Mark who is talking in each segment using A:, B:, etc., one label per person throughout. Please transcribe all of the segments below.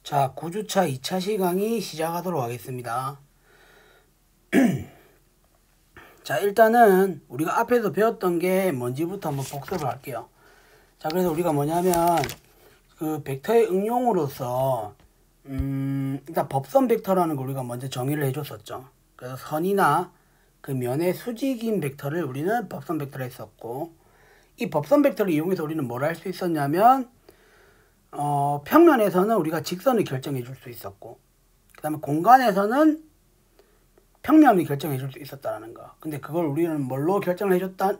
A: 자, 9주차 2차 시강이 시작하도록 하겠습니다. 자, 일단은 우리가 앞에서 배웠던 게 뭔지부터 한번 복습을 할게요. 자, 그래서 우리가 뭐냐면 그 벡터의 응용으로서 일단 법선 벡터라는 걸 우리가 먼저 정의를 해줬었죠. 그래서 선이나 그 면의 수직인 벡터를 우리는 법선 벡터로 했었고, 이 법선 벡터를 이용해서 우리는 뭘 할 수 있었냐면 평면에서는 우리가 직선을 결정해 줄 수 있었고, 그 다음에 공간에서는 평면을 결정해 줄 수 있었다는 거. 근데 그걸 우리는 뭘로 결정을 해줬다?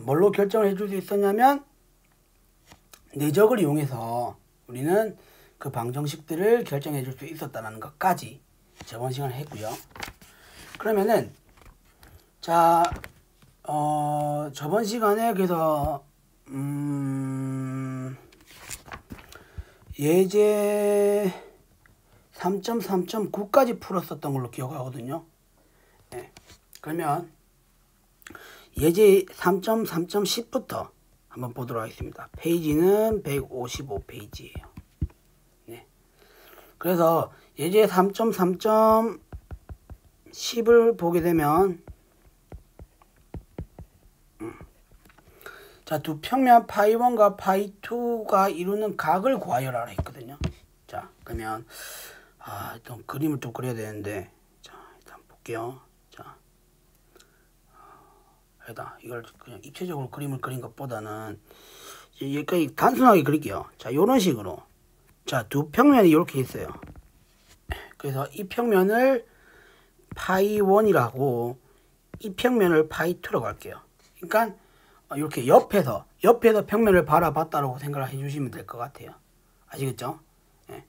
A: 뭘로 결정을 해줄 수 있었냐면 내적을 이용해서 우리는 그 방정식들을 결정해 줄 수 있었다는 것까지 저번 시간에 했고요. 그러면은 자 저번 시간에 그래서 예제 3.3.9까지 풀었었던 걸로 기억하거든요. 네. 그러면 예제 3.3.10부터 한번 보도록 하겠습니다. 페이지는 155페이지예요. 네. 그래서 예제 3.3.10을 보게 되면 자, 두 평면 파이1과 파이2가 이루는 각을 구하여라 했거든요. 자, 그러면 일단 그림을 좀 그려야 되는데, 자, 일단 볼게요. 자, 이걸 그냥 입체적으로 그림을 그린 것보다는 여기까지 단순하게 그릴게요. 자, 요런 식으로. 자, 두 평면이 이렇게 있어요. 그래서 이 평면을 파이1이라고, 이 평면을 파이2라고 할게요. 그러니까 이렇게 옆에서 평면을 바라봤다라고 생각을 해주시면 될 것 같아요. 아시겠죠? 네.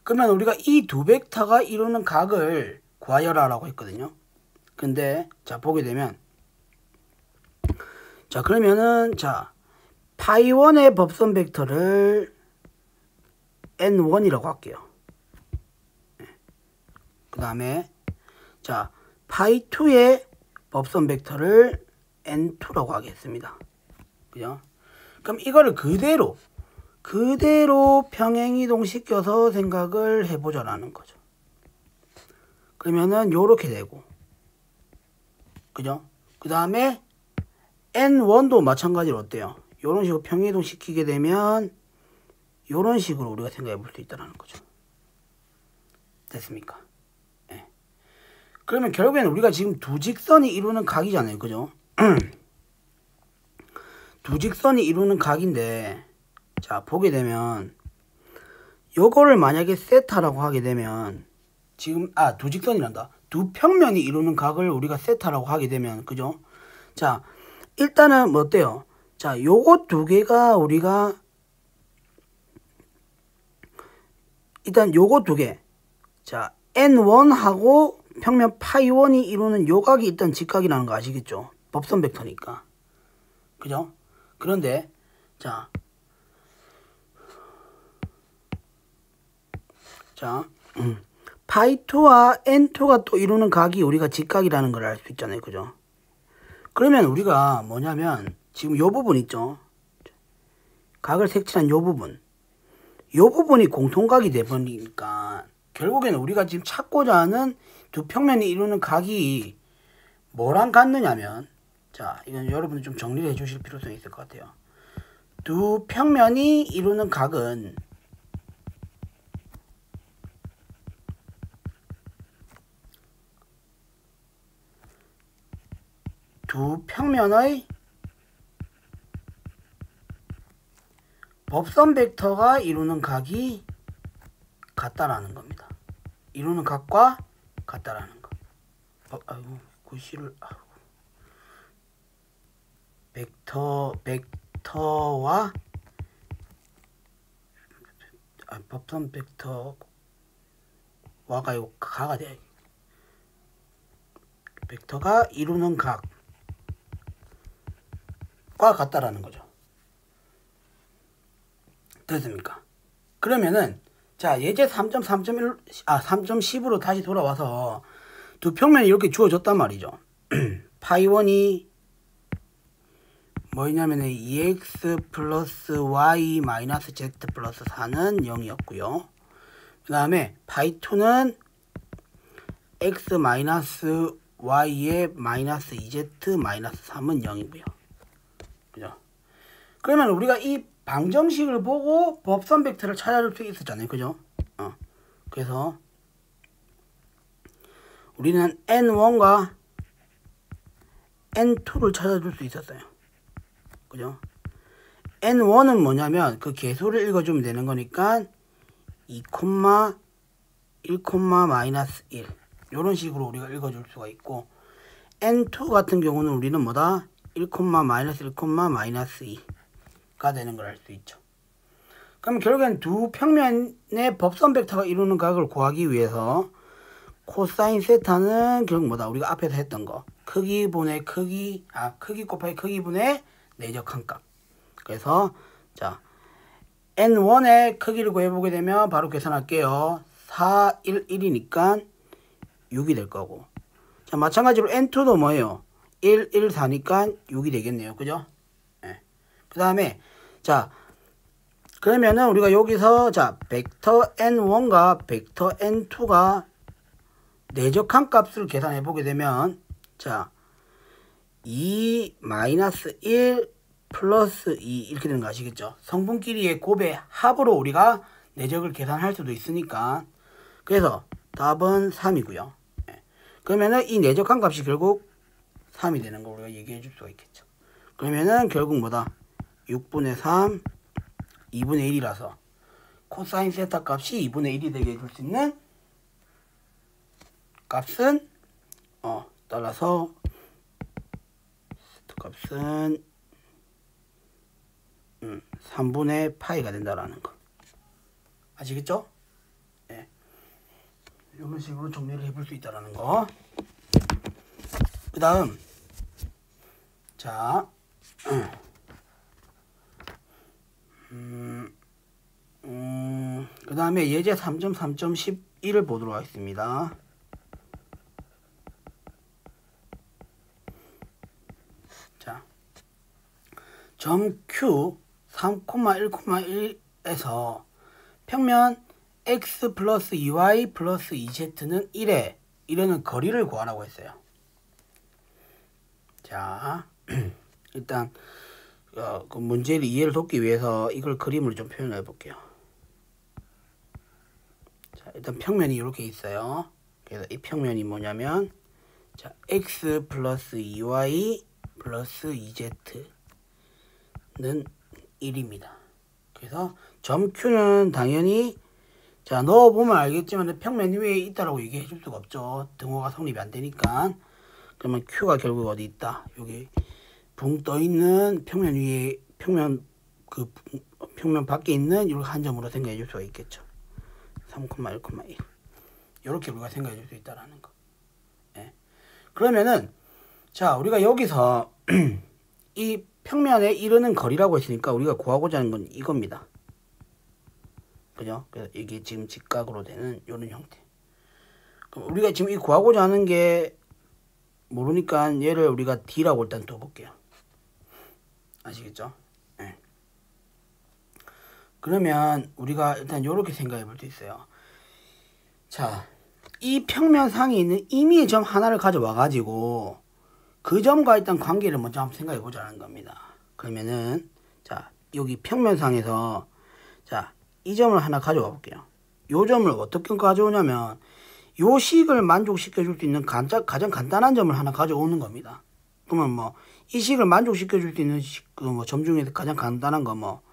A: 그러면 우리가 이 두 벡터가 이루는 각을 구하여라라고 했거든요. 근데 자, 보게 되면 자, 그러면은 자, 파이1의 법선 벡터를 n1이라고 할게요. 네. 그 다음에 자, 파이2의 법선 벡터를 n2라고 하겠습니다. 그죠? 그럼 이거를 그대로 평행이동 시켜서 생각을 해보자라는 거죠. 그러면은 요렇게 되고, 그죠? 그 다음에 n1도 마찬가지로 어때요? 요런 식으로 평행이동 시키게 되면 요런 식으로 우리가 생각해 볼 수 있다는 거죠. 됐습니까? 네. 그러면 결국에는 우리가 지금 두 직선이 이루는 각이잖아요. 그죠? 두 직선이 이루는 각인데, 자, 보게 되면 요거를 만약에 세타라고 하게 되면 지금 두 직선이란다. 두 평면이 이루는 각을 우리가 세타라고 하게 되면, 그죠? 자, 일단은 뭐 어때요? 자, 요거 두 개가 우리가 일단 요거 두 개, 자, n1하고 평면 파이1이 이루는 요 각이 일단 직각이라는 거 아시겠죠? 법선 벡터니까. 그죠? 그런데 자, 파이2와 n2가 또 이루는 각이 우리가 직각이라는 걸 알 수 있잖아요. 그죠? 그러면 우리가 뭐냐면 지금 요 부분 있죠? 각을 색칠한 요 부분이 공통각이 돼버리니까 결국에는 우리가 지금 찾고자 하는 두 평면이 이루는 각이 뭐랑 같느냐면, 자, 이건 여러분이 좀 정리를 해 주실 필요성이 있을 것 같아요. 두 평면이 이루는 각은 두 평면의 법선 벡터가 이루는 각이 같다라는 겁니다. 이루는 각과 같다라는 거. 아이고, 글씨를 벡터와 법선 벡터와가 이거 가가 돼요. 벡터가 이루는 각과 같다라는 거죠. 됐습니까? 그러면은 자, 예제 3.10으로 다시 돌아와서 두 평면이 이렇게 주어졌단 말이죠. 파이1이 뭐였냐면 2x 플러스 y 마이너스 z 플러스 4는 0이었고요. 그 다음에 파이2는 x 마이너스 y의 마이너스 2z 마이너스 3은 0이고요. 그죠? 그러면 우리가 이 방정식을 보고 법선 벡터를 찾아줄 수 있었잖아요. 그죠? 그래서 우리는 n1과 n2를 찾아줄 수 있었어요. 그죠? n1은 뭐냐면 그 개수를 읽어주면 되는 거니까 2, 1, 마이너스 1 이런 식으로 우리가 읽어줄 수가 있고, n2 같은 경우는 우리는 뭐다? 1, 마이너스 1, 마이너스 2가 되는 걸 알 수 있죠. 그럼 결국엔 두 평면의 법선 벡터가 이루는 각을 구하기 위해서 코사인 세타는 결국 뭐다? 우리가 앞에서 했던 거. 크기분의 크기, 크기 곱하기 크기분의 내적한 값. 그래서 자, n1의 크기를 구해보게 되면 바로 계산할게요. 4, 1, 1이니까 6이 될 거고. 자, 마찬가지로 n2도 뭐예요? 1, 1, 4니까 6이 되겠네요. 그죠? 네. 그 다음에 자, 그러면은 우리가 여기서 자, 벡터 n1과 벡터 n2가 내적한 값을 계산해 보게 되면 자, 2 마이너스 1 플러스 2 이렇게 되는 거 아시겠죠? 성분끼리의 곱의 합으로 우리가 내적을 계산할 수도 있으니까, 그래서 답은 3이고요. 네. 그러면은 이 내적한 값이 결국 3이 되는 거 우리가 얘기해 줄 수가 있겠죠. 그러면은 결국 뭐다? 6분의 3 2분의 1이라서 코사인 세타 값이 2분의 1이 되게 해줄 수 있는 값은 따라서 세타 값은 3분의 파이가 된다라는 거 아시겠죠? 네. 이런 식으로 정리를 해볼 수 있다라는 거. 그 다음 자 그 다음에 예제 3.3.11을 보도록 하겠습니다. 자, 점 Q 3,1,1에서 평면 x 플러스 2y 플러스 2z는 1에 이르는 거리를 구하라고 했어요. 자, 일단 그 문제를 이해를 돕기 위해서 이걸 그림으로 좀 표현해 볼게요. 자, 일단 평면이 이렇게 있어요. 그래서 이 평면이 뭐냐면 자, x 플러스 2y 플러스 2z는 1입니다. 그래서 점 Q는 당연히 자, 넣어보면 알겠지만 평면 위에 있다라고 얘기해 줄 수가 없죠. 등호가 성립이 안 되니까. 그러면 Q가 결국 어디 있다? 여기 붕 떠 있는 평면 위에 평면 밖에 있는 이렇게 한 점으로 생각해 줄 수가 있겠죠. 3,1,1 이렇게 우리가 생각해 줄 수 있다라는 거. 네. 그러면은 자, 우리가 여기서 이 평면에 이르는 거리라고 했으니까 우리가 구하고자 하는 건 이겁니다. 그죠? 그래서 이게 지금 직각으로 되는 이런 형태. 그럼 우리가 지금 이 구하고자 하는 게 모르니까 얘를 우리가 D라고 일단 둬볼게요. 아시겠죠? 네. 그러면 우리가 일단 이렇게 생각해 볼 수 있어요. 자, 이 평면상에 있는 임의의 점 하나를 가져와 가지고 그 점과 일단 관계를 먼저 한번 생각해 보자는 겁니다. 그러면은 자, 여기 평면상에서 자, 이 점을 하나 가져와 볼게요. 요 점을 어떻게 가져오냐면 요 식을 만족시켜 줄 수 있는 가장 간단한 점을 하나 가져오는 겁니다. 그러면 뭐 이 식을 만족시켜 줄 수 있는 점 중에서 가장 간단한 거 뭐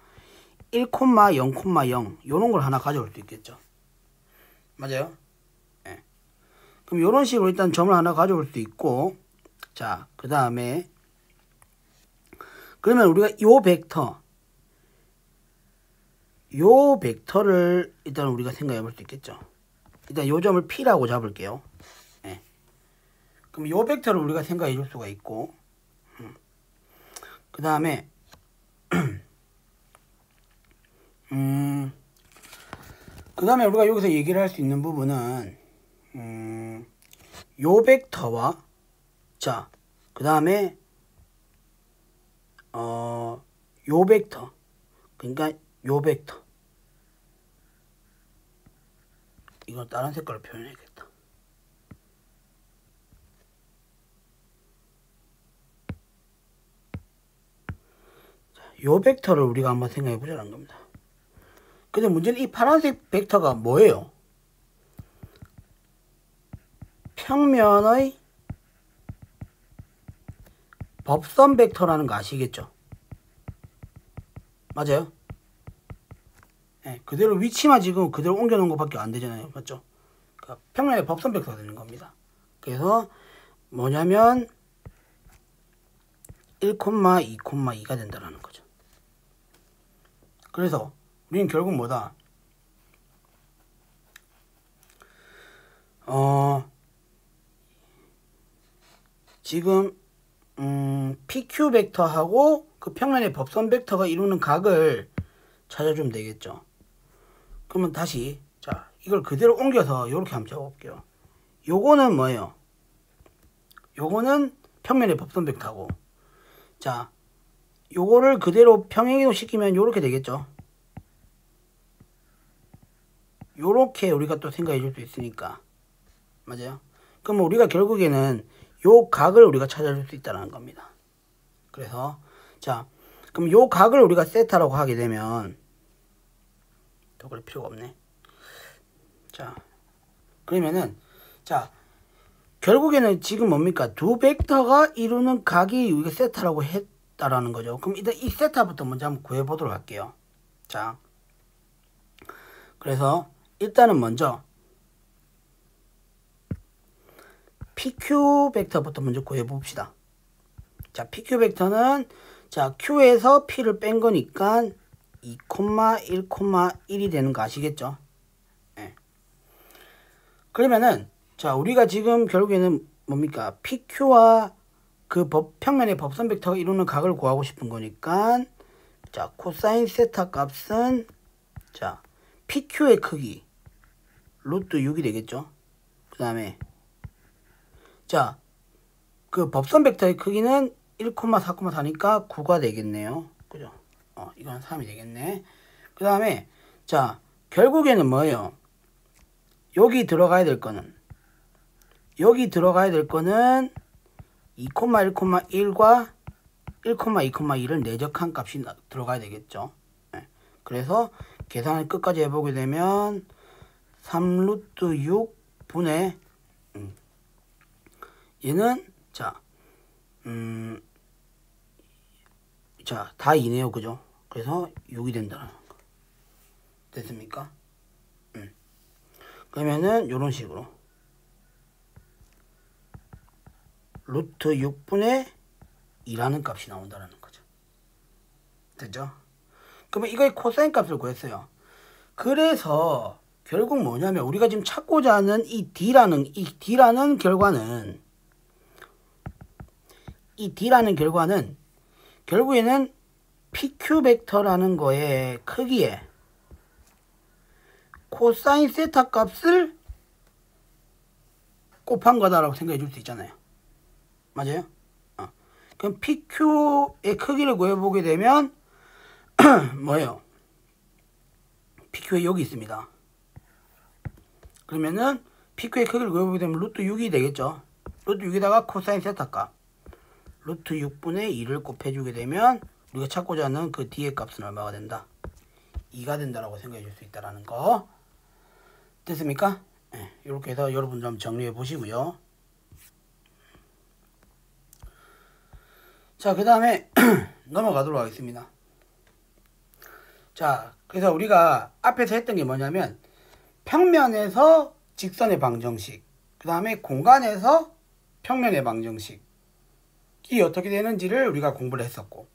A: 1,0,0 요런 걸 하나 가져올 수 있겠죠. 맞아요? 네. 그럼 요런 식으로 일단 점을 하나 가져올 수 있고, 자, 그 다음에 그러면 우리가 요 벡터를 일단 우리가 생각해 볼 수 있겠죠. 일단 요 점을 P라고 잡을게요. 네. 그럼 요 벡터를 우리가 생각해 줄 수가 있고, 그 다음에 그 다음에 우리가 여기서 얘기를 할 수 있는 부분은 요 벡터와 자, 그 다음에 요 벡터, 그러니까 요 벡터, 이건 다른 색깔로 표현해야겠다. 요 벡터를 우리가 한번 생각해 보자는 겁니다. 근데 문제는 이 파란색 벡터가 뭐예요? 평면의 법선 벡터라는 거 아시겠죠? 맞아요? 네, 그대로 위치만 지금 그대로 옮겨 놓은 것밖에 안 되잖아요. 맞죠? 그러니까 평면의 법선 벡터가 되는 겁니다. 그래서 뭐냐면 1, 2,2가 된다는 거죠. 그래서 우리는 결국 뭐다? 지금 PQ 벡터하고 그 평면의 법선 벡터가 이루는 각을 찾아주면 되겠죠. 그러면 다시 자 이걸 그대로 옮겨서 이렇게 한번 적어볼게요. 요거는 뭐예요? 요거는 평면의 법선 벡터고, 자 요거를 그대로 평행이동 시키면 요렇게 되겠죠. 요렇게 우리가 또 생각해 줄 수 있으니까. 맞아요? 그럼 우리가 결국에는 요 각을 우리가 찾아줄 수 있다는 겁니다. 그래서 자 그럼 요 각을 우리가 세타라고 하게 되면 더 그럴 필요가 없네. 자 그러면은 자 결국에는 지금 뭡니까? 두 벡터가 이루는 각이 우리가 세타라고 했다라는 거죠. 그럼 일단 이 세타부터 먼저 한번 구해 보도록 할게요. 자 그래서 일단은 먼저 PQ 벡터부터 먼저 구해 봅시다. 자, PQ 벡터는 자, Q에서 P를 뺀 거니까 2, 1, 1이 되는 거 아시겠죠? 네. 그러면은 자, 우리가 지금 결국에는 뭡니까? PQ와 그 평면의 법선 벡터가 이루는 각을 구하고 싶은 거니까 자, 코사인 세타 값은 자, PQ의 크기 루트 6이 되겠죠? 그 다음에 자, 그 법선 벡터의 크기는 1,4,4니까 9가 되겠네요. 그죠? 이건 3이 되겠네. 그 다음에 자, 결국에는 뭐예요? 여기 들어가야 될 거는 2,1,1과 1,2,2를 내적한 값이 들어가야 되겠죠. 네. 그래서 계산을 끝까지 해보게 되면 3루트 6분의 얘는 자, 자, 다 2네요. 그죠? 그래서 6이 된다는 거. 됐습니까? 그러면은 요런 식으로 루트 6분의 2라는 값이 나온다는 거죠. 됐죠? 그러면 이거의 코사인 값을 구했어요. 그래서 결국 뭐냐면 우리가 지금 찾고자 하는 이 D라는 결과는 결국에는 PQ 벡터라는 거의 크기에 코사인 세타 값을 곱한 거다라고 생각해 줄 수 있잖아요. 맞아요? 그럼 PQ의 크기를 구해보게 되면 뭐예요? PQ에 여기 있습니다. 그러면은 PQ의 크기를 구해보게 되면 루트 6이 되겠죠. 루트 6에다가 코사인 세타 값 루트 6분의 2를 곱해주게 되면 우리가 찾고자 하는 그 D의 값은 얼마가 된다? 2가 된다라고 생각해 줄 수 있다라는 거. 됐습니까? 네, 이렇게 해서 여러분들 한번 정리해 보시고요. 자, 그 다음에 넘어가도록 하겠습니다. 자, 그래서 우리가 앞에서 했던 게 뭐냐면 평면에서 직선의 방정식, 그 다음에 공간에서 평면의 방정식이 어떻게 되는지를 우리가 공부를 했었고,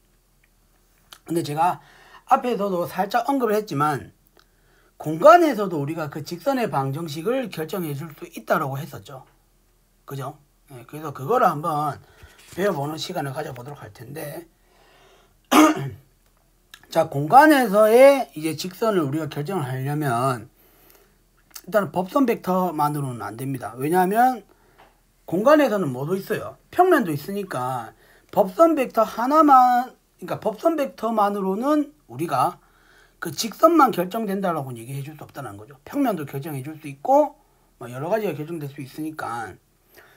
A: 근데 제가 앞에서도 살짝 언급을 했지만 공간에서도 우리가 그 직선의 방정식을 결정해 줄 수 있다고 했었죠. 그죠? 네, 그래서 그거를 한번 배워보는 시간을 가져보도록 할 텐데 자, 공간에서의 이제 직선을 우리가 결정을 하려면 일단 법선 벡터만으로는 안 됩니다. 왜냐하면 공간에서는 뭐도 있어요? 평면도 있으니까 법선 벡터 하나만 그러니까 법선 벡터만으로는 우리가 그 직선만 결정된다라고 얘기해 줄 수 없다는 거죠. 평면도 결정해 줄 수 있고 뭐 여러 가지가 결정될 수 있으니까.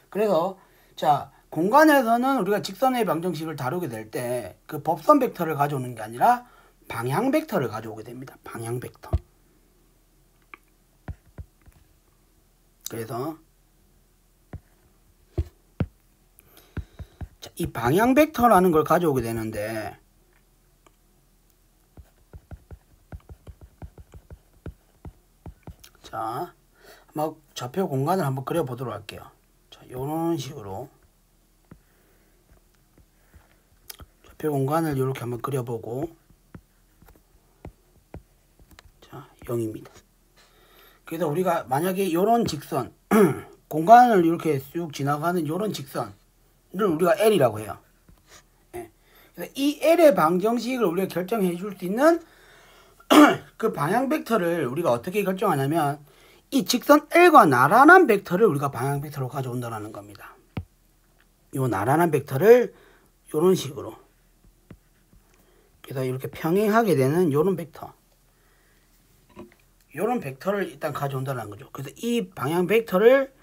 A: 그래서 자, 공간에서는 우리가 직선의 방정식을 다루게 될 때 그 법선 벡터를 가져오는 게 아니라 방향 벡터를 가져오게 됩니다. 방향 벡터. 그래서 자, 이 방향 벡터라는 걸 가져오게 되는데 자, 한번 좌표 공간을 한번 그려보도록 할게요. 자, 요런 식으로 좌표 공간을 이렇게 한번 그려보고 자, 0입니다. 그래서 우리가 만약에 요런 직선 공간을 이렇게 쭉 지나가는 요런 직선을 우리가 L이라고 해요. 예. 그래서 이 L의 방정식을 우리가 결정해 줄 수 있는 그 방향 벡터를 우리가 어떻게 결정하냐면 이 직선 L과 나란한 벡터를 우리가 방향 벡터로 가져온다는 겁니다. 요 나란한 벡터를 요런 식으로 그래서 이렇게 평행하게 되는 요런 벡터 요런 벡터를 일단 가져온다는 거죠. 그래서 이 방향 벡터를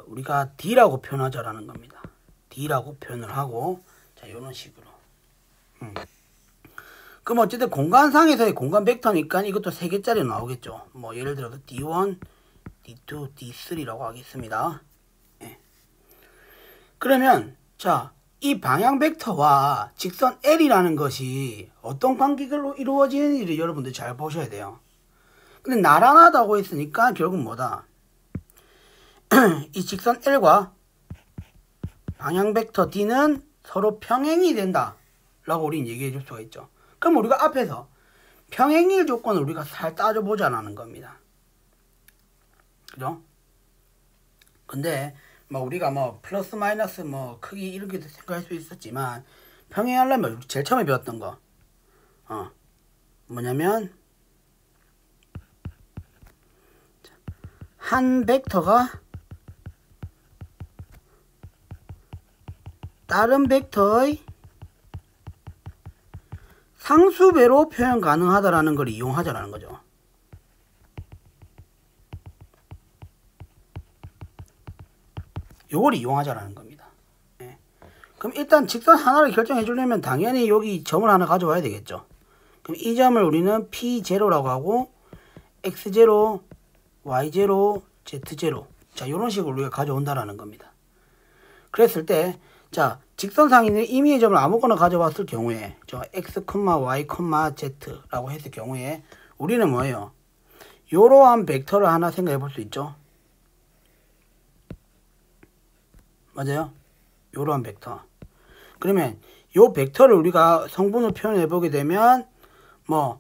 A: 우리가 D라고 표현하자라는 겁니다. D라고 표현을 하고 자 요런 식으로 그럼 어쨌든 공간상에서의 공간 벡터니까 이것도 3개짜리 나오겠죠. 뭐 예를 들어서 D1, D2, D3라고 하겠습니다. 예. 그러면 자, 이 방향 벡터와 직선 L이라는 것이 어떤 관계로 이루어지는지를 여러분들 잘 보셔야 돼요. 근데 나란하다고 했으니까 결국 뭐다? 이 직선 L과 방향 벡터 D는 서로 평행이 된다 라고 우리는 얘기해 줄 수가 있죠. 그럼 우리가 앞에서 평행일 조건을 우리가 잘 따져보자라는 겁니다. 그죠? 근데 뭐 우리가 뭐 플러스 마이너스 뭐 크기 이렇게 생각할 수 있었지만 평행하려면 제일 처음에 배웠던 거 뭐냐면 한 벡터가 다른 벡터의 상수배로 표현 가능하다라는 걸 이용하자라는 거죠. 요걸 이용하자라는 겁니다. 예. 그럼 일단 직선 하나를 결정해 주려면 당연히 여기 점을 하나 가져와야 되겠죠. 그럼 이 점을 우리는 P0라고 하고 X0, Y0, Z0 자 이런 식으로 우리가 가져온다라는 겁니다. 그랬을 때 자 직선상에 있는 임의의 점을 아무거나 가져왔을 경우에 저 X, Y, Z라고 했을 경우에 우리는 뭐예요? 이러한 벡터를 하나 생각해 볼 수 있죠. 맞아요? 이러한 벡터. 그러면 요 벡터를 우리가 성분을 표현해 보게 되면 뭐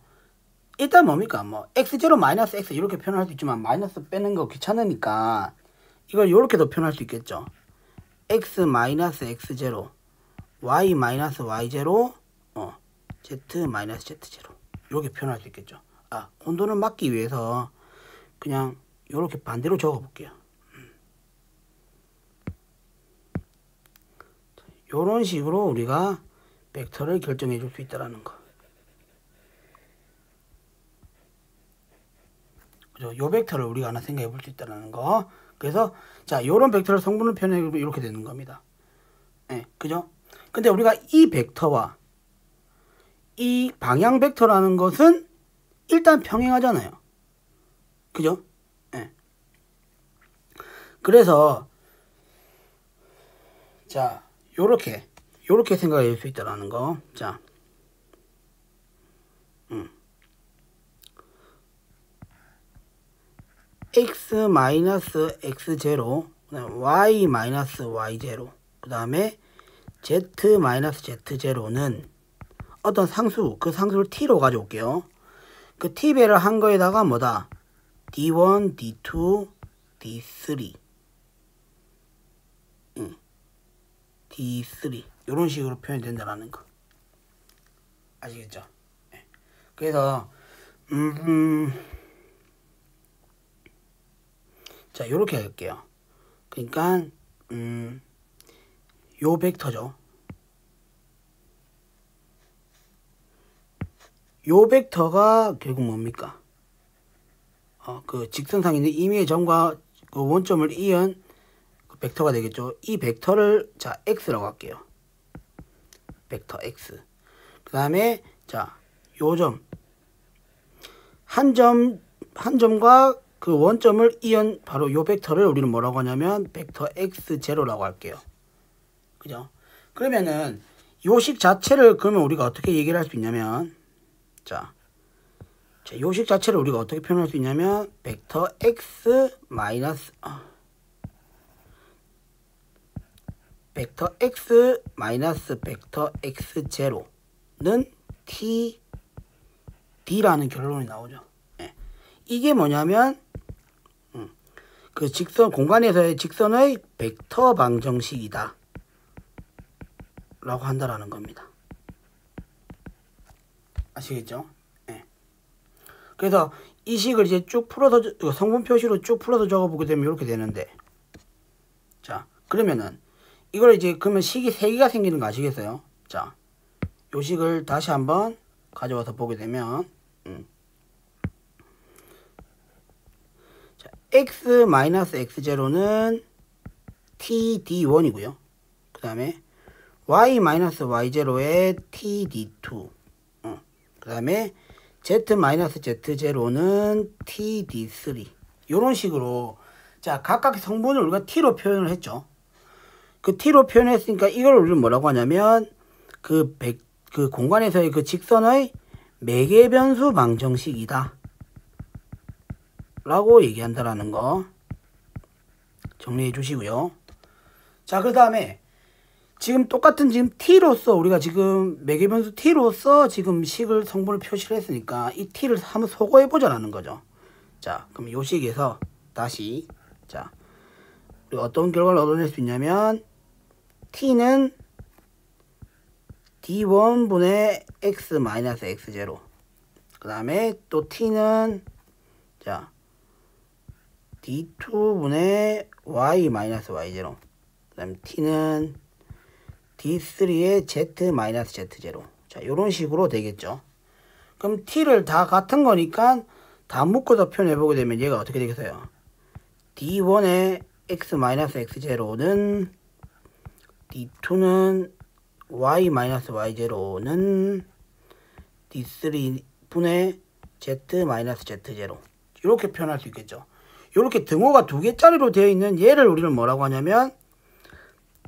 A: 일단 뭡니까? 뭐 x0 마이너스 x 이렇게 표현할 수 있지만 마이너스 빼는 거 귀찮으니까 이걸 이렇게도 표현할 수 있겠죠. x 마이너스 x0 y 마이너스 y0 z 마이너스 z0 이렇게 표현할 수 있겠죠. 온도를 막기 위해서 그냥 이렇게 반대로 적어 볼게요. 이런 식으로 우리가 벡터를 결정해 줄 수 있다는 거. 그죠? 요 벡터를 우리가 하나 생각해 볼 수 있다는 거. 그래서 자, 요런 벡터를 성분을 표현해 보면 이렇게 되는 겁니다. 예, 그죠? 근데 우리가 이 벡터와 이 방향 벡터라는 것은 일단 평행하잖아요. 그죠? 예. 그래서 자, 요렇게 생각해 줄 수 있다는 거. 자. x 마이너스 x0 y 마이너스 y0 그 다음에 z 마이너스 z0는 어떤 상수 그 상수를 t로 가져올게요. 그 t배를 한 거에다가 뭐다 d1 d2 d3 d3 이런 식으로 표현이 된다는 거 아시겠죠? 그래서 자, 요렇게 할게요. 그러니까 요 벡터죠. 요 벡터가 결국 뭡니까? 그 직선상에 있는 임의의 점과 그 원점을 이은 그 벡터가 되겠죠. 이 벡터를 자 x라고 할게요. 벡터 x. 그 다음에 자 요점 한 점과 그 원점을 이은 바로 요 벡터를 우리는 뭐라고 하냐면 벡터 x0라고 할게요. 그죠? 그러면은 요식 자체를 그러면 우리가 어떻게 얘기를 할 수 있냐면 자 요식 자체를 우리가 어떻게 표현할 수 있냐면 벡터 x 마이너스 벡터 x 마이너스 벡터 x0는 t d라는 결론이 나오죠. 예. 이게 뭐냐면 그 직선 공간에서의 직선의 벡터 방정식이다 라고 한다라는 겁니다. 아시겠죠? 예. 그래서 이 식을 이제 쭉 풀어서 성분 표시로 쭉 풀어서 적어보게 되면 이렇게 되는데, 자 그러면은 이걸 이제 그러면 식이 3개가 생기는 거 아시겠어요? 자, 요 식을 다시 한번 가져와서 보게 되면 자, x-x0는 td1이고요. 그 다음에 y-y0에 td2 그 다음에 z-z0는 td3 요런 식으로 자 각각 성분을 우리가 t로 표현을 했죠. 그 t로 표현했으니까 이걸 우리는 뭐라고 하냐면 그 공간에서의 그 직선의 매개변수 방정식이다 라고 얘기한다라는 거 정리해 주시고요. 자 그 다음에 지금 똑같은 지금 t로서 우리가 지금 매개변수 t로서 지금 식을 성분을 표시를 했으니까 이 t를 한번 소거해 보자라는 거죠. 자 그럼 요 식에서 다시 자 우리가 어떤 결과를 얻어낼 수 있냐면 t는 d1분의 x-x0 그 다음에 또 t는 자 d2분의 y-y0 그 다음에 t는 d3의 z-z0 자 요런 식으로 되겠죠. 그럼 t를 다 같은 거니까 다 묶어서 표현해 보게 되면 얘가 어떻게 되겠어요? d1의 x-x0는 d2는 y-y0는 d3분의 z-z0 이렇게 표현할 수 있겠죠. 이렇게 등호가 2개짜리로 되어 있는 얘를 우리는 뭐라고 하냐면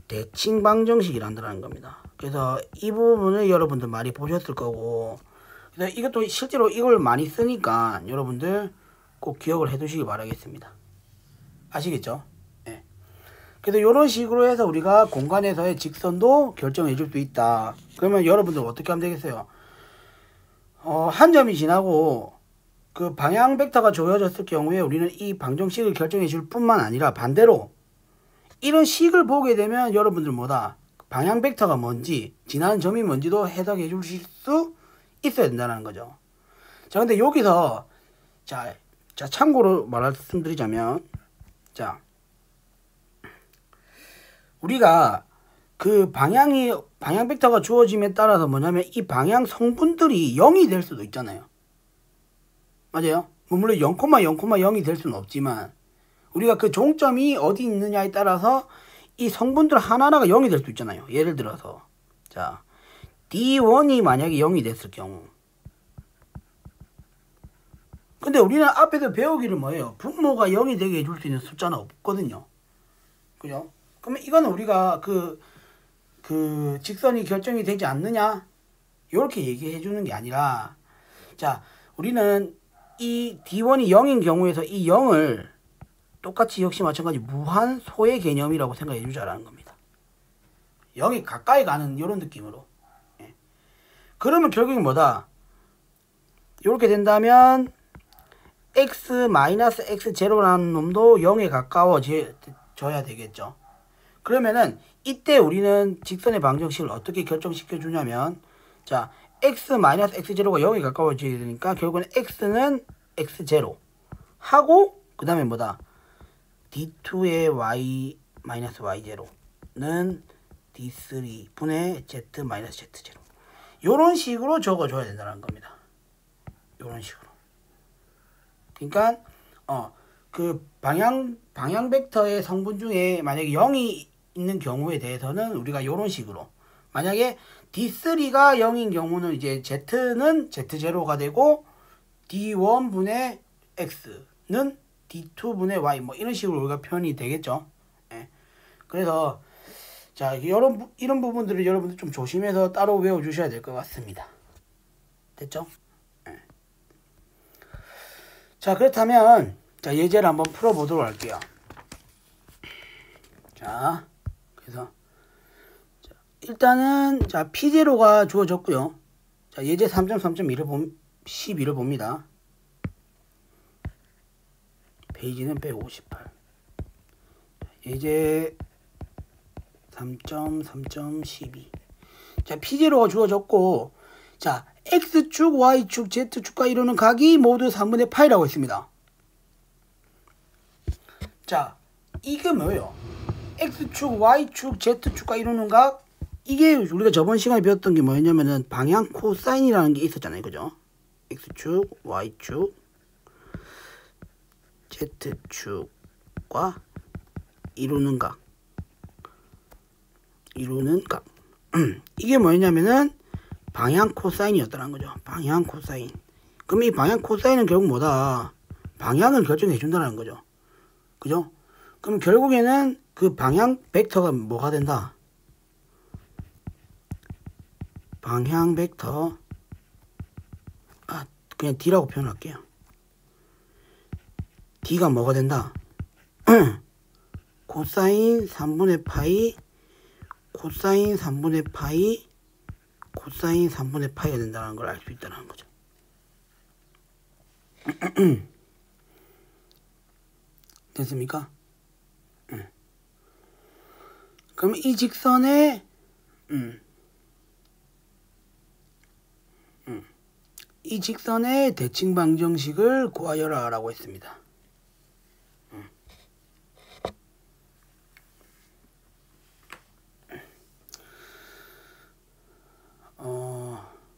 A: 대칭 방정식이란다는 겁니다. 그래서 이 부분을 여러분들 많이 보셨을 거고, 그래서 이것도 실제로 이걸 많이 쓰니까 여러분들 꼭 기억을 해 두시기 바라겠습니다. 아시겠죠? 예. 그래서 이런 식으로 해서 우리가 공간에서의 직선도 결정해 줄 수 있다. 그러면 여러분들 어떻게 하면 되겠어요? 한 점이 지나고 그 방향 벡터가 조여졌을 경우에 우리는 이 방정식을 결정해 줄 뿐만 아니라 반대로 이런 식을 보게 되면 여러분들 뭐다? 방향 벡터가 뭔지, 지나는 점이 뭔지도 해석해 주실 수 있어야 된다는 거죠. 자, 근데 여기서, 자, 참고로 말씀드리자면, 자, 우리가 그 방향 벡터가 주어짐에 따라서 뭐냐면 이 방향 성분들이 0이 될 수도 있잖아요. 맞아요? 물론 0,0,0이 될 수는 없지만, 우리가 그 종점이 어디 있느냐에 따라서 이 성분들 하나하나가 0이 될 수 있잖아요. 예를 들어서 자 D1이 만약에 0이 됐을 경우, 근데 우리는 앞에서 배우기를 뭐예요? 분모가 0이 되게 해줄 수 있는 숫자는 없거든요. 그죠? 그러면 이거는 우리가 그 직선이 결정이 되지 않느냐 이렇게 얘기해 주는 게 아니라, 자 우리는 이 D1이 0인 경우에서 이 0을 똑같이 역시 마찬가지 무한소의 개념이라고 생각해 주자라는 겁니다. 0이 가까이 가는 이런 느낌으로. 예. 그러면 결국엔 뭐다? 이렇게 된다면 x-x0라는 놈도 0에 가까워져야 되겠죠. 그러면은 이때 우리는 직선의 방정식을 어떻게 결정시켜 주냐면, 자 x-x0가 0에 가까워져야 되니까 결국은 x는 x0 하고 그 다음에 뭐다? d2의 y-y0는 d3분의 z-z0 요런 식으로 적어줘야 된다는 겁니다. 이런 식으로. 그러니까 그 방향 벡터의 성분 중에 만약에 0이 있는 경우에 대해서는 우리가 이런 식으로, 만약에 D3가 0인 경우는 이제 Z는 Z0가 되고 D1분의 X는 D2분의 Y 뭐 이런 식으로 우리가 표현이 되겠죠. 예. 그래서 자, 이런 부분들을 여러분들 좀 조심해서 따로 외워 주셔야 될 것 같습니다. 됐죠? 예. 자, 그렇다면 자, 예제를 한번 풀어 보도록 할게요. 자, 그래서 자, 일단은 자, P0가 주어졌고요. 자, 예제 3.3.12를 봅니다. 페이지는 158. 예제 3.3.12. 자, P0가 주어졌고, 자, X축, Y축, Z축과 이루는 각이 모두 3분의 파이라고 했습니다. 자, 이게 뭐예요? X축, Y축, Z축과 이루는 각, 이게 우리가 저번 시간에 배웠던 게 뭐였냐면은 방향 코사인이라는 게 있었잖아요. 그죠? X축, Y축, Z축과 이루는 각. 이게 뭐였냐면은 방향 코사인이었다는 거죠. 방향 코사인. 그럼 이 방향 코사인은 결국 뭐다? 방향을 결정해 준다는 거죠. 그죠? 그럼 결국에는 그 방향 벡터가 뭐가 된다? 방향 벡터, 그냥 D라고 표현할게요. D가 뭐가 된다? 코사인 3분의 파이, 코사인 3분의 파이, 코사인 3분의 파이가 된다는 걸 알 수 있다는 거죠. 됐습니까? 그럼 이 직선의 이 직선의 대칭 방정식을 구하여라 라고 했습니다.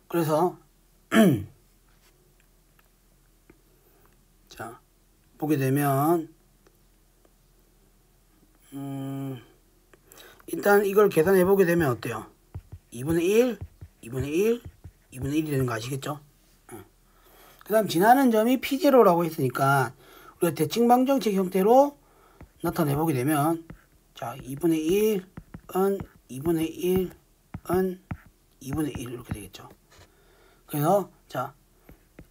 A: 그래서 자, 보게 되면 일단 이걸 계산해 보게 되면 어때요? 2분의 1, 2분의 1, 2분의 1이 되는 거 아시겠죠? 그 다음 지나는 점이 P0라고 했으니까 우리가 대칭 방정식 형태로 나타내 보게 되면 자, 2분의 1은 2분의 1은 2분의 1 이렇게 되겠죠. 그래서 자,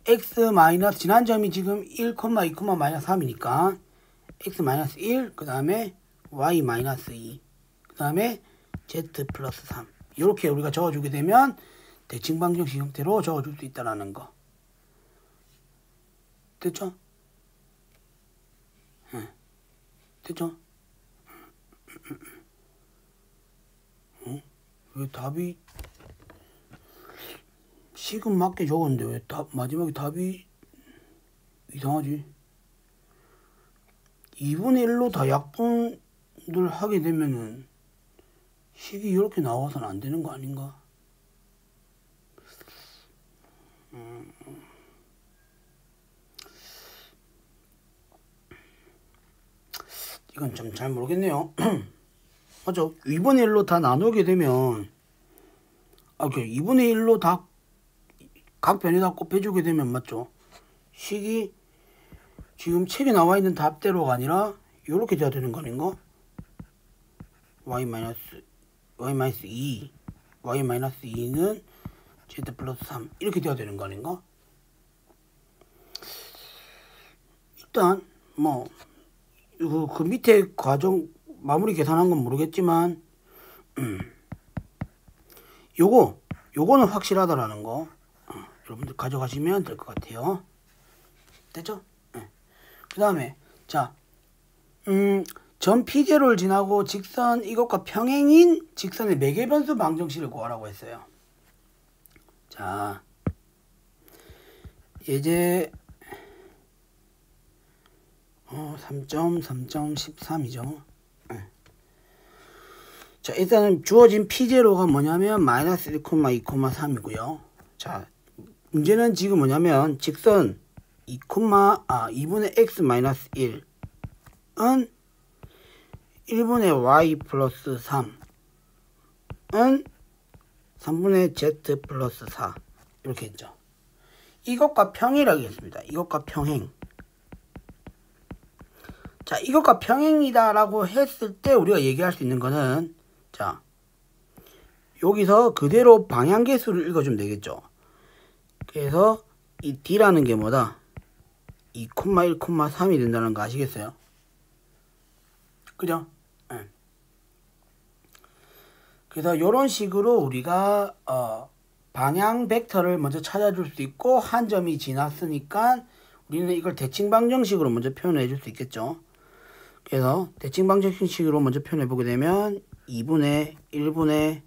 A: x 마이너스 지난 점이 지금 1, 2, 마이너스 3이니까 x 마이너스 1, 그 다음에 y 마이너스 2, 그 다음에 z 플러스 3 이렇게 우리가 적어주게 되면 대칭 방정식 형태로 적어줄 수 있다는 거. 됐죠? 됐죠? 왜 답이 식은 맞게 적었는데 왜 마지막에 답이 이상하지? 2분의 1로 다 약분을 하게 되면은 식이 이렇게 나와서는 안 되는 거 아닌가? 이건 좀 잘 모르겠네요. 맞죠? 2분의 1로 다 나누게 되면 2분의 1로 다 각 변에다 곱해주게 되면 맞죠? 식이 지금 책에 나와 있는 답대로가 아니라 이렇게 돼야 되는 거 아닌가? y-2 y-2는 z 플러스 3 이렇게 돼야 되는 거 아닌가? 일단 뭐 그 밑에 과정 마무리 계산한 건 모르겠지만 요거는 확실하다라는 거 여러분들 가져가시면 될 것 같아요. 됐죠? 그 다음에 자 점 P0를 지나고 직선 이것과 평행인 직선의 매개변수 방정식을 구하라고 했어요. 자, 예제 3.3.13이죠. 자, 일단은 주어진 P0가 뭐냐면 마이너스 1, 2, 3이고요. 자, 문제는 지금 뭐냐면 직선 2분의 x 마이너스 1은 1분의 y 플러스 3은 3분의 z 플러스 4 이렇게 했죠. 이것과 평행이라겠습니다. 이것과 평행. 자, 이것과 평행이다라고 했을 때 우리가 얘기할 수 있는 거는, 자, 여기서 그대로 방향계수를 읽어주면 되겠죠. 그래서 이 d라는 게 뭐다? 2,1,3이 된다는 거 아시겠어요? 그죠? 네. 그래서 이런 식으로 우리가 방향 벡터를 먼저 찾아줄 수 있고, 한 점이 지났으니까 우리는 이걸 대칭 방정식으로 먼저 표현해 줄 수 있겠죠. 그래서 대칭 방정식으로 먼저 표현해 보게 되면 2분의 1분의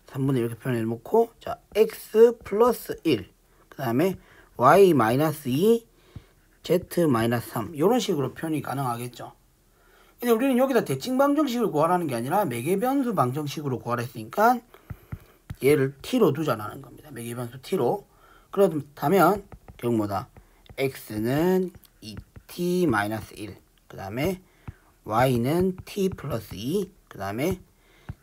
A: 3분의 이렇게 표현해 놓고, 자, x 플러스 1, 그 다음에 y 마이너스 2, z 마이너스 3 이런 식으로 표현이 가능하겠죠. 근데 우리는 여기다 대칭 방정식을 구하라는 게 아니라 매개변수 방정식으로 구하라 했으니까 얘를 t로 두자라는 겁니다. 매개변수 t로. 그렇다면 결국 뭐다? x는 2t 마이너스 1, 그 다음에 y는 t 플러스 2, 그 다음에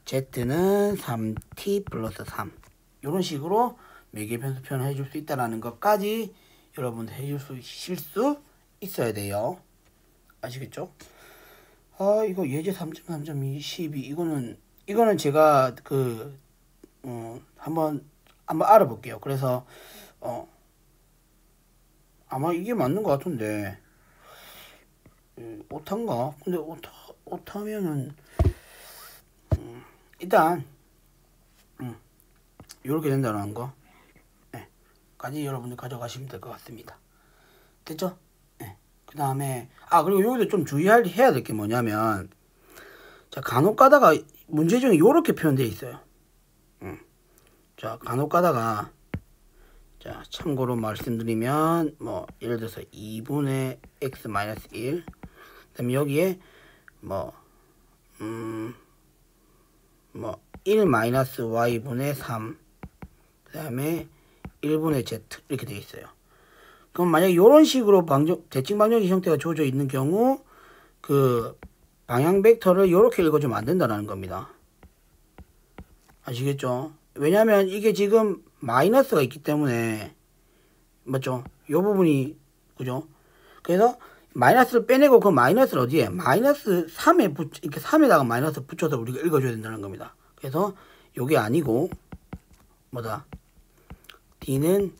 A: z는 3t 플러스 3 이런 식으로 매개변수 표현을 해줄 수 있다는 것까지 여러분 해주실 수 있어야 돼요. 아시겠죠? 이거 예제 3.3.2 12 이거는 제가 한번 알아볼게요. 그래서 아마 이게 맞는 것 같은데 오타인가? 근데 오타면은 일단 이렇게 된다는 거 까지 여러분들 가져가시면 될 것 같습니다. 됐죠? 네. 그 다음에 그리고 여기서 좀 해야 될 게 뭐냐면, 자, 간혹 가다가 문제 중에 이렇게 표현되어 있어요. 자, 간혹 가다가, 자, 참고로 말씀드리면 뭐 예를 들어서 2분의 x 마이너스 1, 그다음에 여기에 1 마이너스 y분의 3, 그 다음에 1분의 z 이렇게 되어 있어요. 그럼 만약에 이런 식으로 대칭 방정식 형태가 주어져 있는 경우 그 방향 벡터를 이렇게 읽어주면 안 된다는 겁니다. 아시겠죠? 왜냐하면 이게 지금 마이너스가 있기 때문에, 맞죠? 이 부분이, 그죠? 그래서 마이너스를 빼내고 그 마이너스를 어디에? 마이너스 3에 이렇게 3에다가 마이너스 붙여서 우리가 읽어줘야 된다는 겁니다. 그래서 이게 아니고 뭐다? d는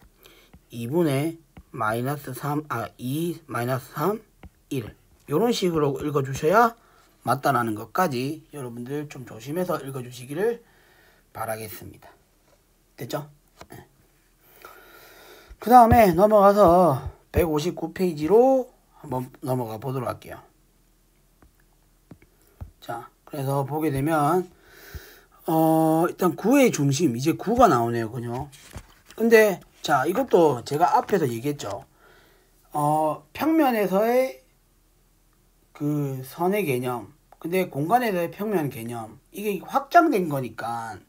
A: 2분의 마이너스 3, 2 마이너스 3, 1 이런 식으로 읽어주셔야 맞다라는 것까지 여러분들 좀 조심해서 읽어주시기를 바라겠습니다. 됐죠? 네. 그 다음에 넘어가서 159페이지로 한번 넘어가 보도록 할게요. 자, 그래서 보게 되면 일단 구의 중심, 이제 구가 나오네요. 그죠? 근데 자, 이것도 제가 앞에서 얘기했죠. 평면에서의 그 선의 개념, 근데 공간에서의 평면 개념, 이게 확장된 거니까,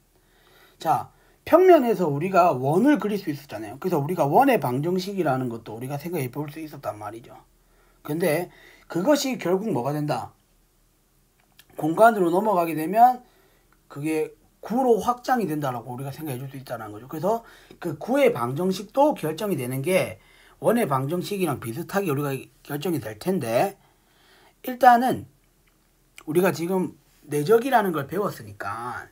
A: 자, 평면에서 우리가 원을 그릴 수 있었잖아요. 그래서 우리가 원의 방정식이라는 것도 우리가 생각해 볼 수 있었단 말이죠. 근데 그것이 결국 뭐가 된다? 공간으로 넘어가게 되면 그게 구로 확장이 된다라고 우리가 생각해 줄 수 있다는 거죠. 그래서 그 구의 방정식도 결정이 되는 게 원의 방정식이랑 비슷하게 우리가 결정이 될 텐데, 일단은 우리가 지금 내적이라는 걸 배웠으니까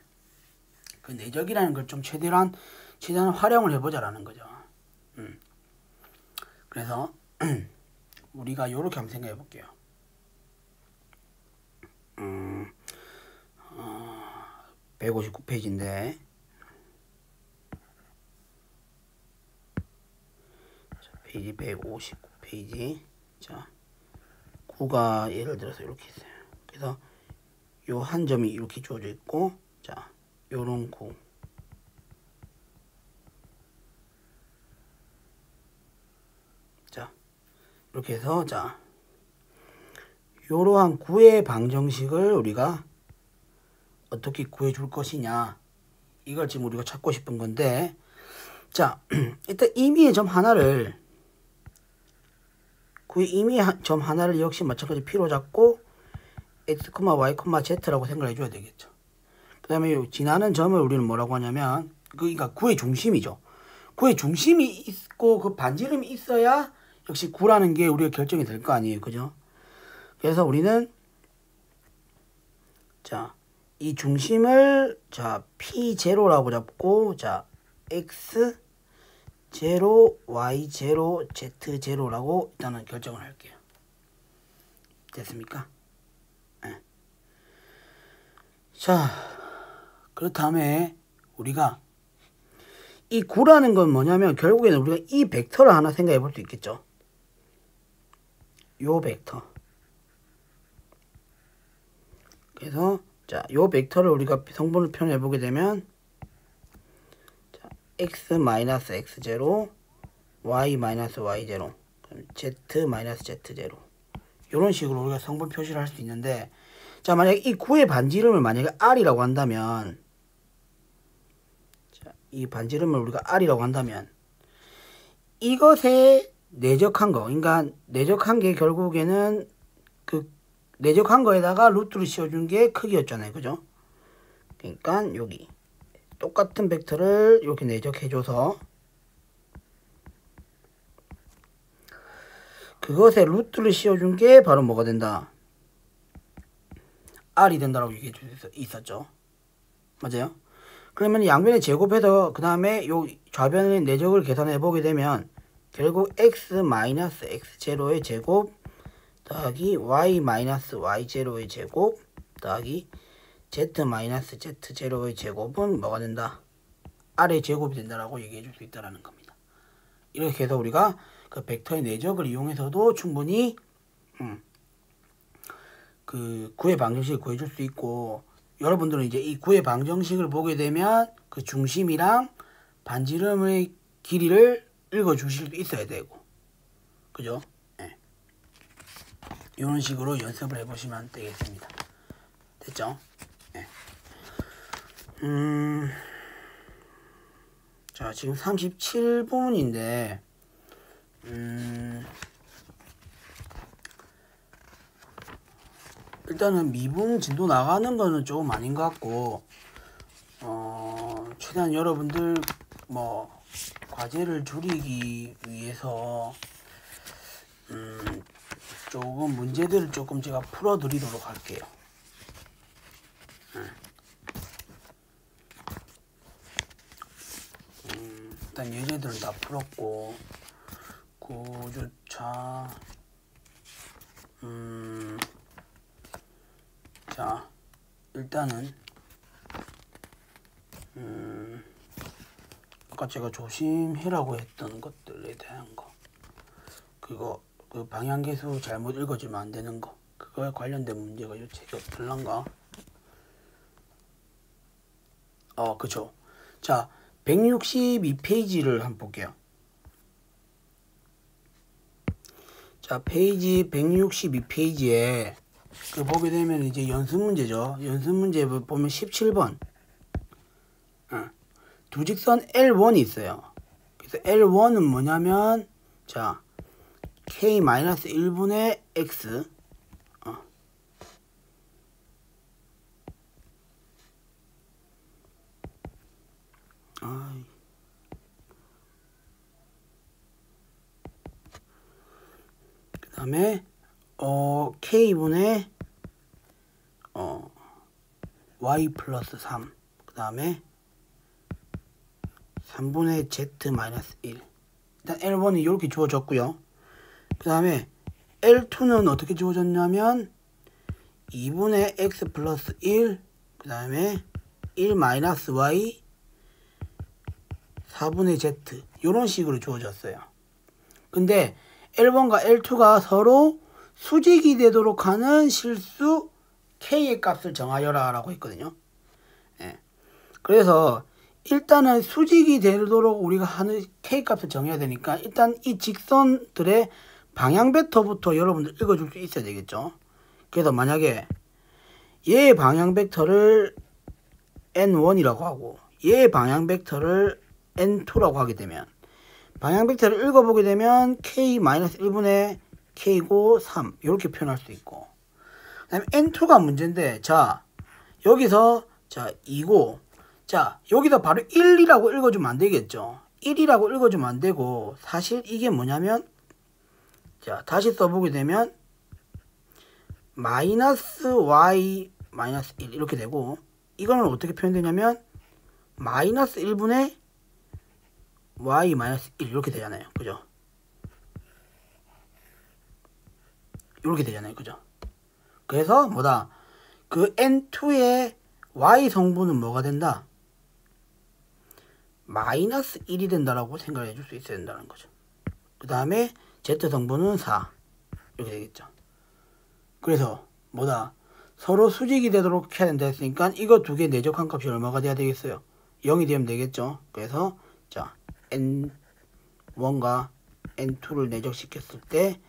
A: 그 내적이라는 걸 좀 최대한 활용을 해보자라는 거죠. 그래서 우리가 이렇게 한번 생각해 볼게요. 159페이지인데, 페이지 159페이지. 자, 구가 예를 들어서 이렇게 있어요. 그래서 요 한 점이 이렇게 주어져 있고, 자, 요런 구. 자, 이렇게 해서, 자, 요러한 구의 방정식을 우리가 어떻게 구해 줄 것이냐, 이걸 지금 우리가 찾고 싶은 건데, 자, 일단 임의의 점 하나를 그 임의의 점 하나를 역시 마찬가지 P로 잡고 x, y, z라고 생각을 해줘야 되겠죠. 그 다음에 지나는 점을 우리는 뭐라고 하냐면 그러니까 구의 중심이죠. 구의 중심이 있고 그 반지름이 있어야 역시 구라는 게 우리가 결정이 될 거 아니에요. 그죠? 그래서 우리는 자, 이 중심을 자 P0라고 잡고 자 x 0, y 0, z 0라고 일단은 결정을 할게요. 됐습니까? 네. 자, 그 다음에 우리가 이 구라는 건 뭐냐면 결국에는 우리가 이 벡터를 하나 생각해 볼 수 있겠죠. 요 벡터. 그래서 자, 요 벡터를 우리가 성분을 표현해 보게 되면 자, x-x0, y-y0, z-z0 이런 식으로 우리가 성분 표시를 할 수 있는데, 자, 만약에 이 구의 반지름을 만약에 r이라고 한다면, 자, 이 반지름을 우리가 r이라고 한다면 이것에 내적한 거, 그러니까 내적한 게 결국에는 그 내적한 거에다가 루트를 씌워준 게 크기였잖아요. 그죠? 그러니까 여기 똑같은 벡터를 이렇게 내적해줘서 그것에 루트를 씌워준 게 바로 뭐가 된다? r이 된다라고 얘기해 줄 수 있었죠. 맞아요? 그러면 양변에 제곱해서 그 다음에 요 좌변의 내적을 계산해 보게 되면 결국 x-x0의 제곱 더하기 y-y0의 제곱 더하기 z-z0의 제곱은 뭐가 된다? r의 제곱이 된다라고 얘기해 줄 수 있다라는 겁니다. 이렇게 해서 우리가 그 벡터의 내적을 이용해서도 충분히 그 구의 방정식을 구해줄 수 있고, 여러분들은 이제 이 구의 방정식을 보게 되면 그 중심이랑 반지름의 길이를 읽어주실 수 있어야 되고, 그죠? 네. 이런 식으로 연습을 해보시면 되겠습니다. 됐죠? 네. 자, 지금 37분인데 일단은 미분 진도 나가는 거는 조금 아닌 것 같고, 최대한 여러분들 뭐 과제를 줄이기 위해서 조금 문제들을 조금 제가 풀어 드리도록 할게요. 일단 예제들은 다 풀었고, 구조차 자, 일단은 아까 제가 조심해라고 했던 것들에 대한 거, 그거 그 방향계수 잘못 읽어주면 안 되는 거, 그거에 관련된 문제가 요 책이 없을란가? 그쵸. 자, 162페이지를 한번 볼게요. 자, 페이지 162페이지에 그 보게 되면 이제 연습 문제죠. 연습 문제 보면 17번. 두 직선 L1이 있어요. 그래서 L1은 뭐냐면, 자, K-1분의 X. 그 다음에, K분의, Y 플러스 3. 그 다음에, 3분의 Z-1. 일단 L1이 이렇게 주어졌고요. 그 다음에 L2는 어떻게 주어졌냐면 2분의 X 플러스 1, 그 다음에 1 마이너스 Y 4분의 Z, 이런 식으로 주어졌어요. 근데 L1과 L2가 서로 수직이 되도록 하는 실수 K의 값을 정하여라 라고 했거든요. 예. 그래서 일단은 수직이 되도록 우리가 하는 K 값을 정해야 되니까 일단 이 직선들의 방향 벡터부터 여러분들 읽어줄 수 있어야 되겠죠. 그래서 만약에 얘의 방향 벡터를 N1이라고 하고 얘의 방향 벡터를 N2라고 하게 되면 방향 벡터를 읽어보게 되면 K-1분의 K고 3 이렇게 표현할 수 있고, 그 다음에 N2가 문제인데, 자 여기서 자 2고, 자 여기다 바로 1이라고 읽어주면 안 되겠죠. 1이라고 읽어주면 안 되고, 사실 이게 뭐냐면, 자 다시 써보게 되면 마이너스 y 마이너스 1 이렇게 되고, 이거는 어떻게 표현되냐면 마이너스 1분의 y 마이너스 1 이렇게 되잖아요. 그죠? 이렇게 되잖아요. 그죠? 그래서 뭐다? 그 N2의 y 성분은 뭐가 된다? 마이너스 1이 된다라고 생각해 줄 수 있어야 된다는 거죠. 그 다음에 Z 성분은 4 이렇게 되겠죠. 그래서 뭐다? 서로 수직이 되도록 해야 된다 했으니까 이거 두 개 내적한 값이 얼마가 돼야 되겠어요? 0이 되면 되겠죠. 그래서 자 N1과 N2를 내적시켰을 때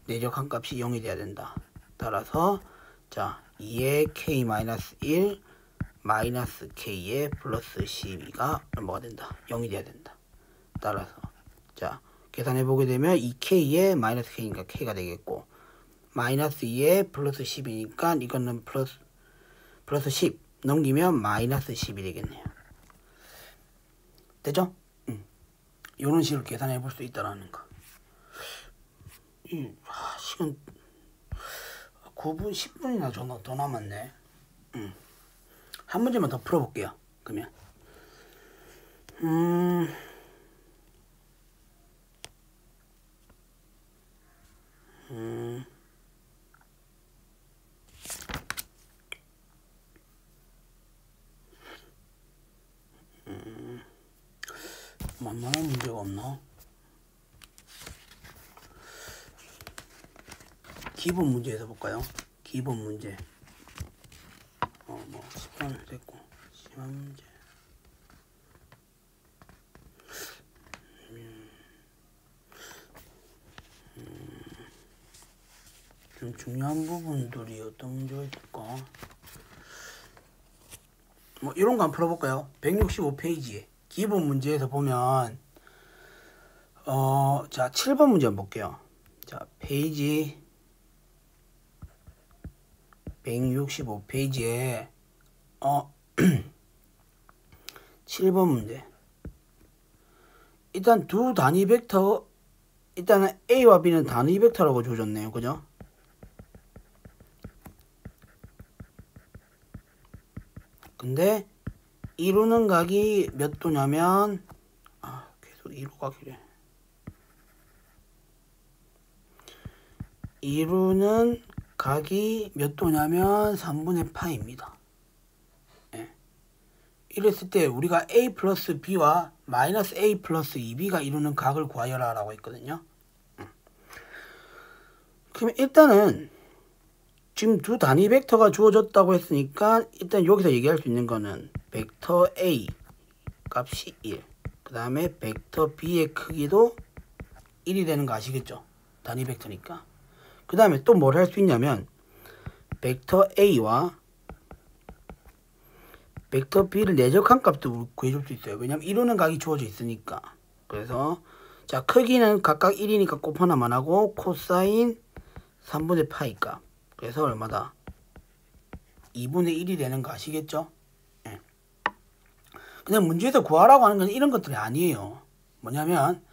A: 내적한 값이 0이 돼야 된다. 따라서 자 2의 K-1 마이너스 K의 플러스 12가 얼마가 된다? 0이 돼야 된다. 따라서 자 계산해 보게 되면 2K의 마이너스 K니까 K가 되겠고, 마이너스 2에 플러스 10이니까 이거는 플러스 10 넘기면 마이너스 10이 되겠네요. 되죠? 이런 식으로 계산해 볼 수 있다라는 거. 시간 9분 10분이나 더 남았네. 한 문제만 더 풀어볼게요. 그러면 만만한 문제가 없나? 기본 문제에서 볼까요? 기본 문제. 뭐 10번 됐고, 심한 문제. 좀 중요한 부분들이 어떤 문제가 있을까? 뭐 이런 거 한번 풀어볼까요? 165페이지에 기본 문제에서 보면 자 7번 문제 한번 볼게요. 자 페이지 165페이지에 7번 문제. 일단 두 단위 벡터, 일단은 A와 B는 단위 벡터라고 줘줬네요. 그죠? 근데 이루는 각이 몇 도냐면, 계속 이루 각이래. 이루는 각이 몇 도냐면 3분의 파입니다. 예. 이랬을 때 우리가 A 플러스 B와 마이너스 A 플러스 2B가 이루는 각을 구하여라 라고 했거든요. 그럼 일단은 지금 두 단위 벡터가 주어졌다고 했으니까 일단 여기서 얘기할 수 있는 거는 벡터 A 값이 1, 그 다음에 벡터 B의 크기도 1이 되는 거 아시겠죠? 단위 벡터니까. 그 다음에 또 뭘 할 수 있냐면 벡터 A와 벡터 B를 내적한 값도 구해줄 수 있어요. 왜냐면 이루는 각이 주어져 있으니까. 그래서 자 크기는 각각 1이니까 곱 하나만 하고 코사인 3분의 파이 값. 그래서 얼마다? 2분의 1이 되는 거 아시겠죠? 예. 근데 문제에서 구하라고 하는 건 이런 것들이 아니에요. 뭐냐면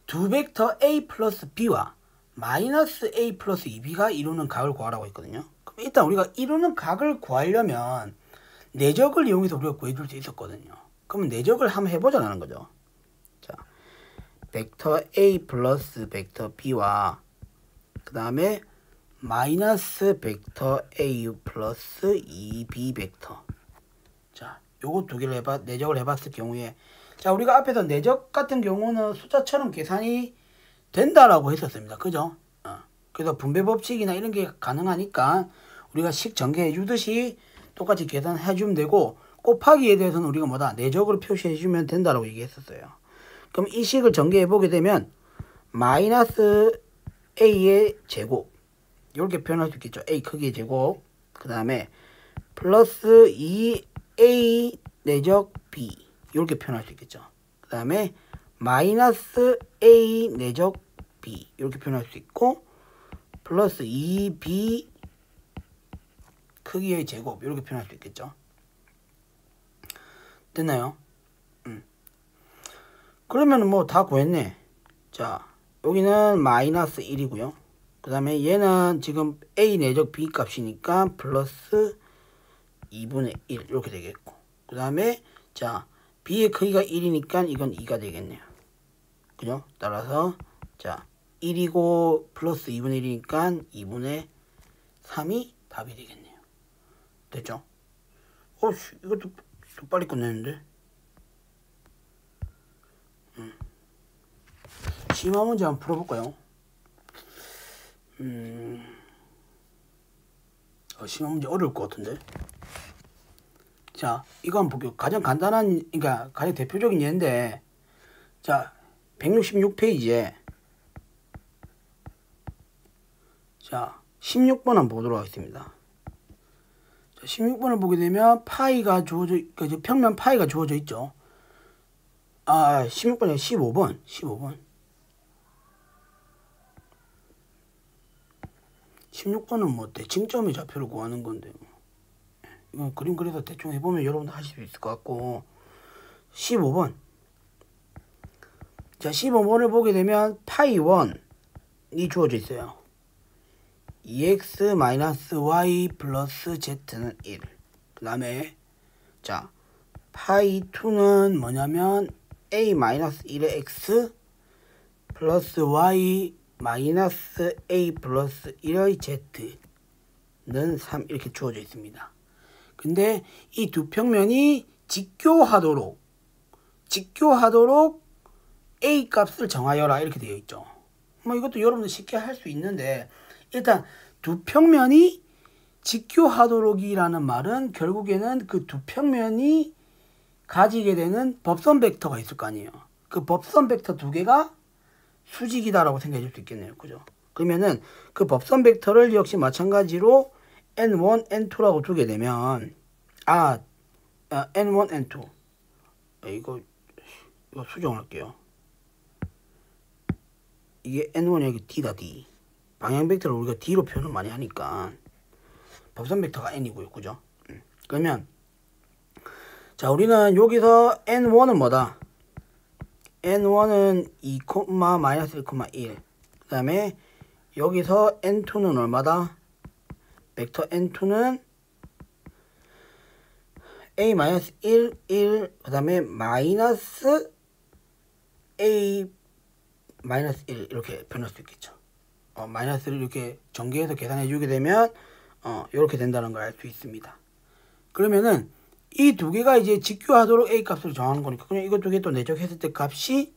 A: 두 벡터 A 플러스 B와 마이너스 A 플러스 2B가 이루는 각을 구하라고 했거든요. 그럼 일단 우리가 이루는 각을 구하려면 내적을 이용해서 우리가 구해줄 수 있었거든요. 그러면 내적을 한번 해보자는 거죠. 자, 벡터 A 플러스 벡터 B와 그 다음에 마이너스 벡터 A 플러스 2B 벡터. 자, 요거 두 개를 내적을 해봤을 경우에, 자, 우리가 앞에서 내적 같은 경우는 숫자처럼 계산이 된다라고 했었습니다. 그죠? 그래서 분배 법칙이나 이런 게 가능하니까 우리가 식 전개해 주듯이 똑같이 계산해 주면 되고, 곱하기에 대해서는 우리가 뭐다? 내적으로 표시해 주면 된다라고 얘기했었어요. 그럼 이 식을 전개해 보게 되면 마이너스 A의 제곱 이렇게 표현할 수 있겠죠. A 크기의 제곱, 그 다음에 플러스 2A 내적 B 이렇게 표현할 수 있겠죠. 그 다음에 마이너스 A 내적 B 이렇게 표현할 수 있고 플러스 2B 크기의 제곱 이렇게 표현할 수 있겠죠. 됐나요? 그러면 뭐 다 구했네. 자, 여기는 마이너스 1이고요. 그 다음에 얘는 지금 A 내적 B 값이니까 플러스 2분의 1 이렇게 되겠고, 그 다음에 자 B의 크기가 1이니까 이건 2가 되겠네요. 그죠? 따라서 자 1이고 플러스 2분의 1이니까 2분의 3이 답이 되겠네요. 됐죠? 이것도 더 빨리 끝냈는데. 심화 문제 한번 풀어볼까요? 심화 문제 어려울 것 같은데. 자, 이거 한번 볼게요. 가장 간단한, 그러니까 가장 대표적인 예인데, 자, 166페이지에, 자, 16번 한번 보도록 하겠습니다. 자, 16번을 보게 되면 파이가 주어져, 그러니까 평면 파이가 주어져 있죠. 16번이 15번. 16번은 뭐 대칭점의 좌표를 구하는 건데, 이건 그림 그려서 대충 해보면 여러분들 하실 수 있을 것 같고. 15번. 자, 15번을 보게 되면 파이 1이 주어져 있어요. 2x-y 플러스 z는 1. 그 다음에 자 파이 2는 뭐냐면 a-1의 x 플러스 y 마이너스 a 플러스 1의 z는 3 이렇게 주어져 있습니다. 근데 이 두 평면이 직교하도록 a 값을 정하여라 이렇게 되어 있죠. 뭐 이것도 여러분들 쉽게 할 수 있는데, 일단 두 평면이 직교하도록이라는 말은 결국에는 그 두 평면이 가지게 되는 법선 벡터가 있을 거 아니에요. 그 법선 벡터 두 개가 수직이다라고 생각해 줄 수 있겠네요. 그죠? 그러면은 그 법선 벡터를 역시 마찬가지로 n1, n2라고 두게 되면 n1, n2 이거 수정할게요. 이게 n1이 여기 d다 d. 방향 벡터를 우리가 d로 표현을 많이 하니까 법선 벡터가 n이고요. 그죠? 그러면 자 우리는 여기서 n1은 뭐다? n1은 2, 마이너스 1,1. 그 다음에 여기서 n2는 얼마다? 벡터 n2는 a-1, 1, 그 다음에 마이너스 a 마이너스 1 이렇게 표현할 수 있겠죠. 마이너스를 이렇게 전개해서 계산해 주게 되면 이렇게 된다는 걸 알 수 있습니다. 그러면은 이 두 개가 이제 직교하도록 a 값을 정하는 거니까 그냥 이거 두 개 또 내적했을 때 값이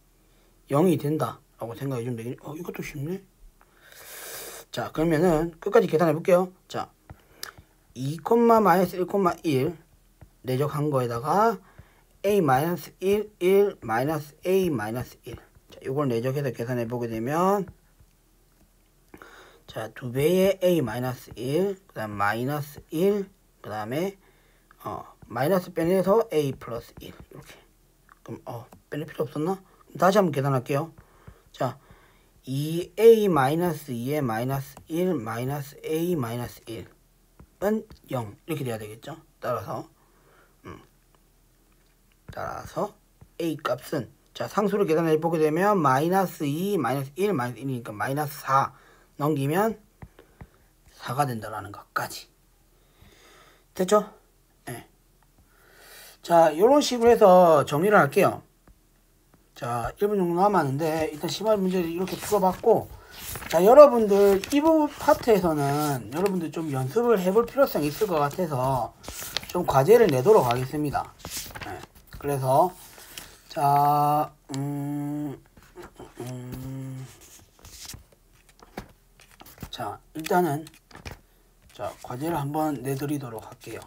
A: 0이 된다 라고 생각해 주면 되겠네. 이것도 쉽네. 자 그러면은 끝까지 계산해 볼게요. 자 2, 마이너스 1,1 내적한 거에다가 a 마이너스 1, 1 마이너스 a 마이너스 1. 자 이걸 내적해서 계산해 보게 되면 자 2배의 a 마이너스 1, 그 다음 마이너스 1, 그 다음에 마이너스 빼내서 a 플러스 1 이렇게. 그럼 빼낼 필요 없었나? 다시 한번 계산할게요. 자 2a 마이너스 2의 마이너스 1 마이너스 a 마이너스 1은 0 이렇게 돼야 되겠죠. 따라서 a 값은 자 상수를 계산해 보게 되면 마이너스 2 마이너스 1 마이너스 1이니까 마이너스 4 넘기면 4가 된다라는 것까지. 됐죠? 네. 자 이런 식으로 해서 정리를 할게요. 자 1분 정도 남았는데 일단 심화 문제를 이렇게 풀어봤고, 자 여러분들 이 부분 파트에서는 여러분들 좀 연습을 해볼 필요성이 있을 것 같아서 좀 과제를 내도록 하겠습니다. 네. 그래서 자 자 일단은 자 과제를 한번 내드리도록 할게요.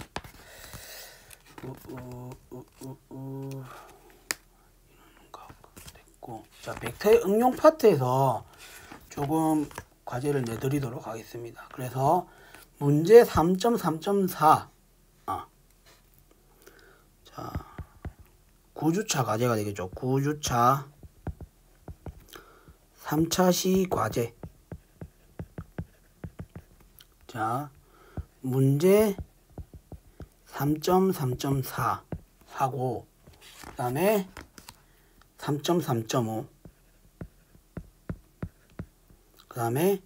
A: 됐고, 자 벡터의 응용 파트에서 조금 과제를 내드리도록 하겠습니다. 그래서 문제 3.3.4 자 9주차 과제가 되겠죠. 9주차 3차시 과제. 자, 문제 3.3.4 하고 그 다음에 3.3.5 그 다음에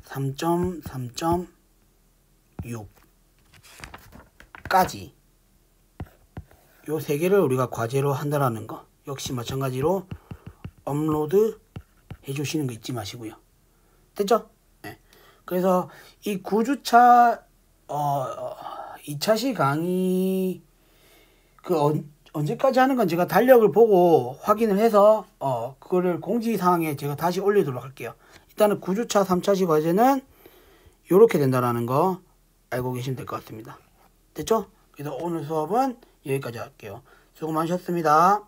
A: 3.3.6 까지 요 세 개를 우리가 과제로 한다라는 거 역시 마찬가지로 업로드 해주시는 거 잊지 마시고요. 됐죠? 네. 그래서 이 9주차 2차시 강의 언제까지 하는 건 제가 달력을 보고 확인을 해서 그거를 공지사항에 제가 다시 올리도록 할게요. 일단은 9주차 3차시 과제는 요렇게 된다라는 거 알고 계시면 될 것 같습니다. 됐죠? 그래서 오늘 수업은 여기까지 할게요. 수고 많으셨습니다.